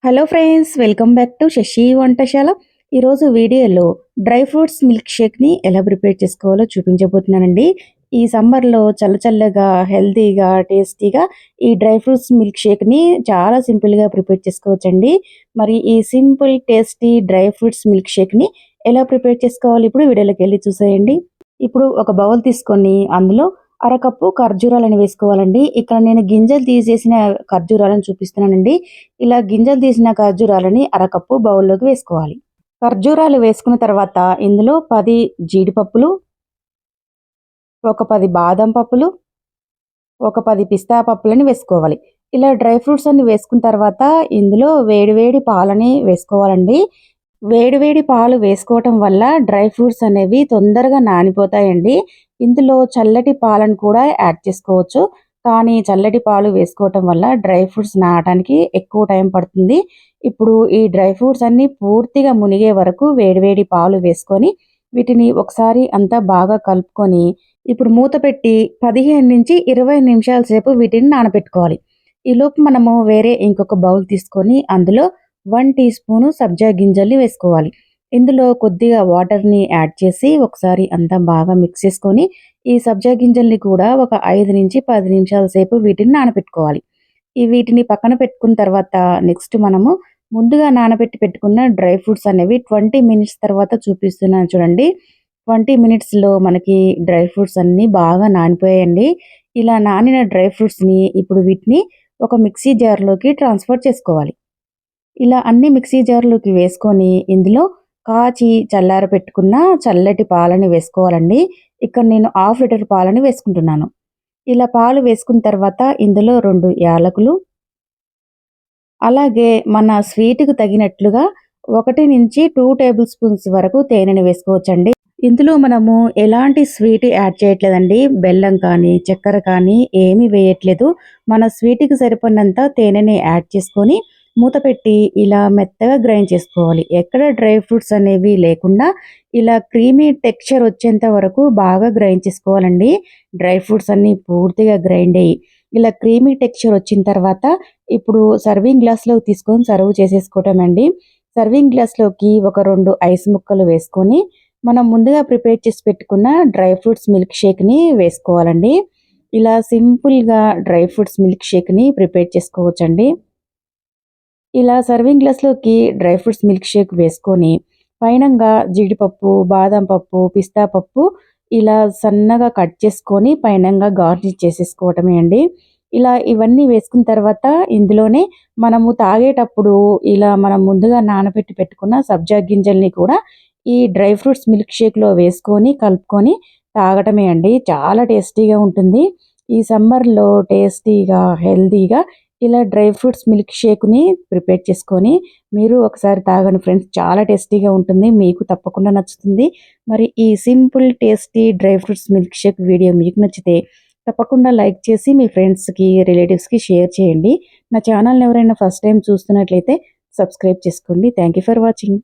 Hello friends, welcome back to Shashi Vantashala. ఈరోజు వీడియోలో dry fruits milk షేక్ని ఎలా ప్రిపేర్ చేసుకోవాలో చూపించబోతున్నానండి. ఈ సమ్మర్లో చల్లచల్లగా హెల్తీగా టేస్టీగా ఈ డ్రై ఫ్రూట్స్ మిల్క్ షేక్ని చాలా సింపుల్గా ప్రిపేర్ చేసుకోవచ్చండి. మరి ఈ simple tasty dry fruits milk షేక్ని ఎలా ప్రిపేర్ చేసుకోవాలి ఇప్పుడు వీడియోలోకి వెళ్ళి చూసేయండి. ఇప్పుడు ఒక బౌల్ తీసుకొని అందులో అరకప్పు ఖర్జూరాలను వేసుకోవాలండి. ఇక్కడ నేను గింజలు తీసేసిన ఖర్జూరాలను చూపిస్తున్నానండి. ఇలా గింజలు తీసిన ఖర్జూరాలని అరకప్పు బౌల్లోకి వేసుకోవాలి. ఖర్జూరాలు వేసుకున్న తర్వాత ఇందులో 10 జీడిపప్పులు, ఒక 10 బాదం పప్పులు, ఒక 10 పిస్తా పప్పులని వేసుకోవాలి. ఇలా డ్రై ఫ్రూట్స్ అన్ని వేసుకున్న తర్వాత ఇందులో వేడివేడి పాలని వేసుకోవాలండి. వేడివేడి పాలు వేసుకోవటం వల్ల డ్రై ఫ్రూట్స్ అనేవి తొందరగా నానిపోతాయండి. ఇందులో చల్లటి పాలను కూడా యాడ్ చేసుకోవచ్చు. కానీ చల్లటి పాలు వేసుకోవటం వల్ల డ్రై ఫ్రూట్స్ నానడానికి ఎక్కువ టైం పడుతుంది. ఇప్పుడు ఈ డ్రై ఫ్రూట్స్ అన్నీ పూర్తిగా మునిగే వరకు వేడివేడి పాలు వేసుకొని వీటిని ఒకసారి అంతా బాగా కలుపుకొని ఇప్పుడు మూత పెట్టి 15-20 నిమిషాల సేపు వీటిని నానబెట్టుకోవాలి. ఈలోపు మనము వేరే ఇంకొక బౌల్ తీసుకొని అందులో 1 టీ స్పూను సబ్జా గింజల్ని వేసుకోవాలి. ఇందులో కొద్దిగా వాటర్ని యాడ్ చేసి ఒకసారి అంతా బాగా మిక్స్ చేసుకొని ఈ సబ్జా గింజల్ని కూడా ఒక 5-10 నిమిషాల సేపు వీటిని నానబెట్టుకోవాలి. వీటిని పక్కన పెట్టుకున్న తర్వాత నెక్స్ట్ మనము ముందుగా నానబెట్టి పెట్టుకున్న డ్రై ఫ్రూట్స్ అనేవి 20 మినిట్స్ తర్వాత చూపిస్తున్నాను చూడండి. 20 మినిట్స్లో మనకి డ్రై ఫ్రూట్స్ అన్నీ బాగా నానిపోయాయండి. ఇలా నానిన డ్రై ఫ్రూట్స్ని ఇప్పుడు వీటిని ఒక మిక్సీ జార్లోకి ట్రాన్స్ఫర్ చేసుకోవాలి. ఇలా అన్ని మిక్సీ జార్లోకి వేసుకొని ఇందులో కాచి చల్లారబెట్టుకున్న చల్లటి పాలని వేసుకోవాలండి. ఇక్కడ నేను 1/2 లీటర్ పాలని వేసుకుంటున్నాను. ఇలా పాలు వేసుకున్న తర్వాత ఇందులో 2 యాలకులు, అలాగే మన స్వీట్‌కి తగినట్లుగా 1-2 టేబుల్ స్పూన్స్ వరకు తేనెని వేసుకోవచ్చండి. ఇందులో మనము ఎలాంటి స్వీట్ యాడ్ చేయట్లేదండి. బెల్లం కానీ, చక్కెర కానీ ఏమీ వేయట్లేదు. మన స్వీట్‌కి సరిపడినంత తేనెని యాడ్ చేసుకొని మూత పెట్టి ఇలా మెత్తగా గ్రైండ్ చేసుకోవాలి. ఎక్కడ డ్రై ఫ్రూట్స్ అనేవి లేకుండా ఇలా క్రీమీ టెక్స్చర్ వచ్చేంత వరకు బాగా గ్రైండ్ చేసుకోవాలండి. డ్రై ఫ్రూట్స్ అన్నీ పూర్తిగా గ్రైండ్ అయ్యి ఇలా క్రీమీ టెక్స్చర్ వచ్చిన తర్వాత ఇప్పుడు సర్వింగ్ గ్లాస్‌లోకి తీసుకొని సర్వ్ చేసేసుకోవటమండి. సర్వింగ్ గ్లాస్‌లోకి ఒక 2 ఐస్ ముక్కలు వేసుకొని మనం ముందుగా ప్రిపేర్ చేసి పెట్టుకున్న డ్రై ఫ్రూట్స్ మిల్క్ షేక్ని వేసుకోవాలండి. ఇలా సింపుల్గా డ్రై ఫ్రూట్స్ మిల్క్ షేక్ని ప్రిపేర్ చేసుకోవచ్చండి. ఇలా సర్వింగ్ గ్లాస్‌లోకి డ్రై ఫ్రూట్స్ మిల్క్ షేక్ వేసుకొని పైనంగా జీడిపప్పు, బాదం పప్పు, పిస్తా పప్పు ఇలా సన్నగా కట్ చేసుకొని పైనంగా గార్నిష్ చేసేసుకోవటమే అండి. ఇలా ఇవన్నీ వేసుకున్న తర్వాత ఇందులోనే మనము తాగేటప్పుడు ఇలా మనం ముందుగా నానబెట్టి పెట్టుకున్న సబ్జా గింజల్ని కూడా ఈ డ్రై ఫ్రూట్స్ మిల్క్ షేక్‌లో వేసుకొని కలుపుకొని తాగటమే అండి. చాలా టేస్టీగా ఉంటుంది. ఈ సమ్మర్‌లో టేస్టీగా, హెల్తీగా ఇలా డ్రై ఫ్రూట్స్ మిల్క్ షేక్‌ని ప్రిపేర్ చేసుకొని మీరు ఒకసారి తాగండి ఫ్రెండ్స్. చాలా టేస్టీగా ఉంటుంది. మీకు తప్పకుండా నచ్చుతుంది. మరి ఈ simple tasty dry fruits milk Sheikh video మీకు నచ్చితే తప్పకుండా లైక్ చేసి మీ ఫ్రెండ్స్‌కి, రిలేటివ్స్‌కి షేర్ చేయండి. నా ఛానల్‌ని ఎవరైనా ఫస్ట్ టైం చూస్తున్నట్లయితే సబ్స్క్రైబ్ చేసుకోండి. Thank you for watching.